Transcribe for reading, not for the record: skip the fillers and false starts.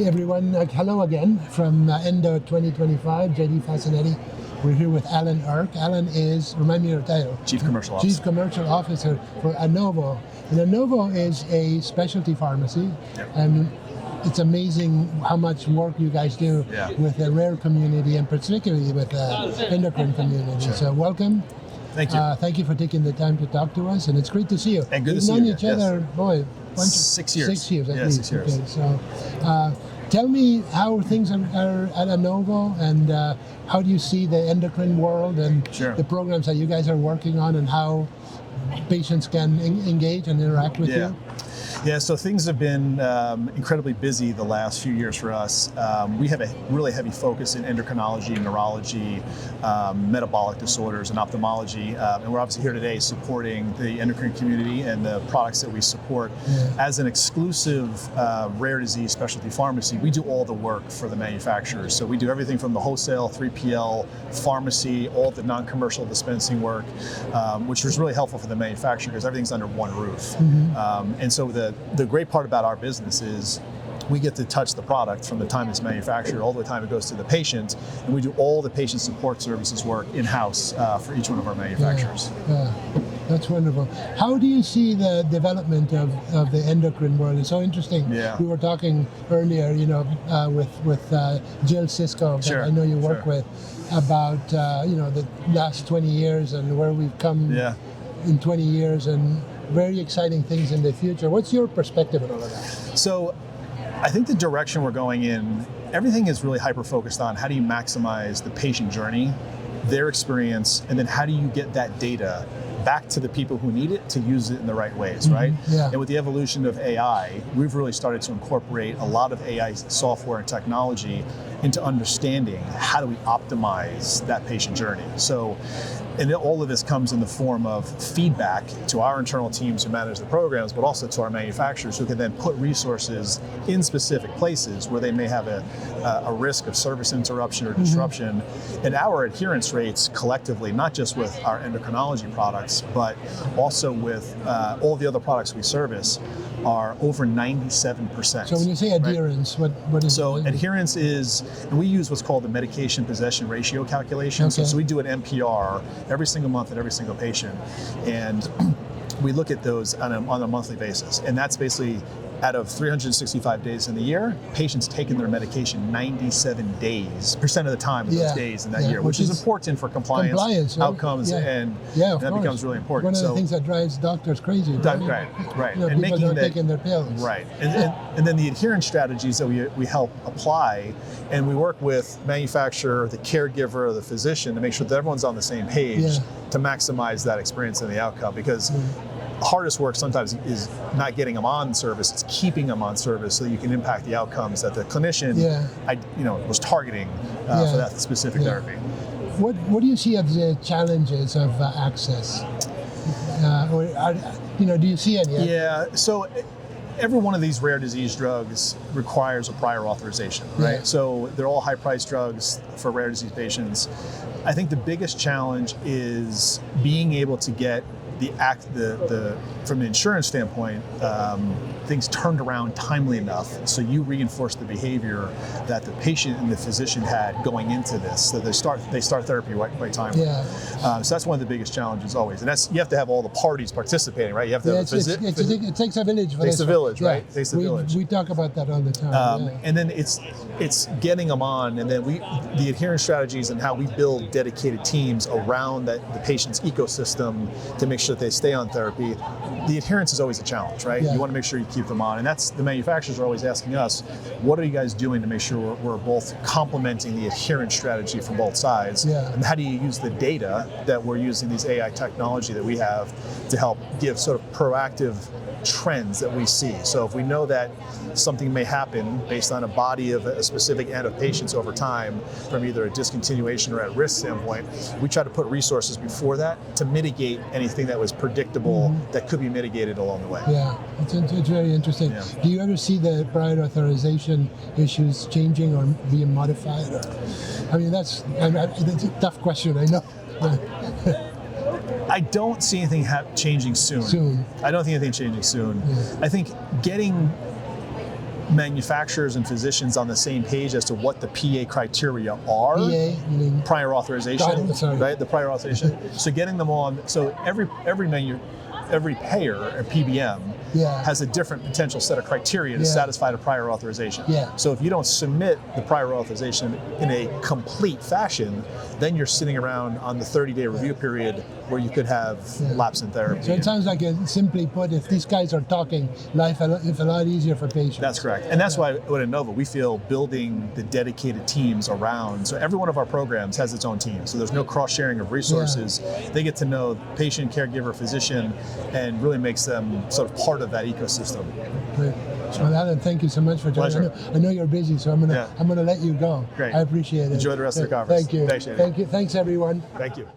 Hey everyone, hello again from ENDO 2025, JD Fascinetti. We're here with Alan Erck. Alan is, remind me your title. Chief Commercial Officer. Chief Commercial Officer for Anovo. And Anovo is a specialty pharmacy. Yep. And it's amazing how much work you guys do with the rare community and particularly with the endocrine community. Sure. So welcome. Thank you. Thank you for taking the time to talk to us, and it's great to see you. And good We've to see known you. each other, boy, 6 years. 6 years at least. 6 years. Okay, so tell me how things are at Anovo, and how do you see the endocrine world and the programs that you guys are working on, and how patients can engage and interact with you? Yeah, so things have been incredibly busy the last few years for us. We have a really heavy focus in endocrinology, neurology, metabolic disorders, and ophthalmology. And we're obviously here today supporting the endocrine community and the products that we support. As an exclusive rare disease specialty pharmacy, we do all the work for the manufacturers. So we do everything from the wholesale, 3PL, pharmacy, all the non-commercial dispensing work, which was really helpful for the manufacturer because everything's under one roof. And so the great part about our business is we get to touch the product from the time it's manufactured all the time it goes to the patient, and we do all the patient support services work in-house for each one of our manufacturers. That's wonderful. How do you see the development of the endocrine world? It's so interesting. We were talking earlier, with Jill Cisco, that I know you work with, about the last 20 years and where we've come in 20 years, and very exciting things in the future. What's your perspective on all of that? So I think the direction we're going in, everything is really hyper-focused on how do you maximize the patient journey, their experience, and then how do you get that data back to the people who need it to use it in the right ways, right? And with the evolution of AI, we've really started to incorporate a lot of AI software and technology into understanding how do we optimize that patient journey. So, and all of this comes in the form of feedback to our internal teams who manage the programs, but also to our manufacturers who can then put resources in specific places where they may have a risk of service interruption or disruption. And our adherence rates collectively, not just with our endocrinology products, but also with all the other products we service, are over 97%. So when you say adherence, what is so adherence is, and we use what's called the medication possession ratio calculation. So we do an MPR every single month at every single patient, and we look at those on a monthly basis, and that's basically out of 365 days in the year, patients taking their medication 97% of the time of those days in that year, which is important for compliance outcomes, and that becomes really important. One of the things that drives doctors crazy. Right. And people don't taking their pills. Right. And then the adherence strategies that we help apply, and we work with manufacturer, the caregiver, the physician to make sure that everyone's on the same page to maximize that experience and the outcome, because hardest work sometimes is not getting them on service, it's keeping them on service so that you can impact the outcomes that the clinician was targeting for that specific therapy. What do you see as the challenges of access? Do you see any? So every one of these rare disease drugs requires a prior authorization, right? So they're all high-priced drugs for rare disease patients. I think the biggest challenge is being able to get from an insurance standpoint, things turned around timely enough so you reinforce the behavior that the patient and the physician had going into this, so they start therapy quite timely. So that's one of the biggest challenges always, and that's, you have to have all the parties participating, right? You have to have it takes a village. Takes a village, right? Takes a village. We talk about that all the time. And then it's getting them on, and then the adherence strategies and how we build dedicated teams around the patient's ecosystem to make sure that they stay on therapy. The adherence is always a challenge, right? You want to make sure you keep them on, and that's the manufacturers are always asking us, what are you guys doing to make sure we're both complementing the adherence strategy from both sides, and how do you use the data that we're using, these AI technology that we have, to help give sort of proactive trends that we see. So if we know that something may happen based on a body of a specific end of patients over time from either a discontinuation or at risk standpoint, we try to put resources before that to mitigate anything that was predictable that could be mitigated along the way. It's very interesting. Do you ever see the prior authorization issues changing or being modified? That's a tough question, I know. I don't see anything changing soon. I don't think anything changing soon. I think getting manufacturers and physicians on the same page as to what the PA criteria are. PA, meaning prior authorization, right? The prior authorization. So getting them on. So every payer or PBM has a different potential set of criteria to satisfy the prior authorization. So if you don't submit the prior authorization in a complete fashion, then you're sitting around on the 30-day review period where you could have lapse in therapy. So it sounds like, simply put, if these guys are talking, life is a lot easier for patients. That's correct. And that's why at Anovo, we feel building the dedicated teams around. So every one of our programs has its own team. So there's no cross-sharing of resources. They get to know patient, caregiver, physician, and really makes them sort of part of that ecosystem. Great. Well, Alan, thank you so much for joining. I know you're busy, so I'm gonna let you go. Great. I appreciate it. Enjoy the rest of the conference. Thank you. Thanks, Shane. Thank you. Thanks, everyone. Thank you.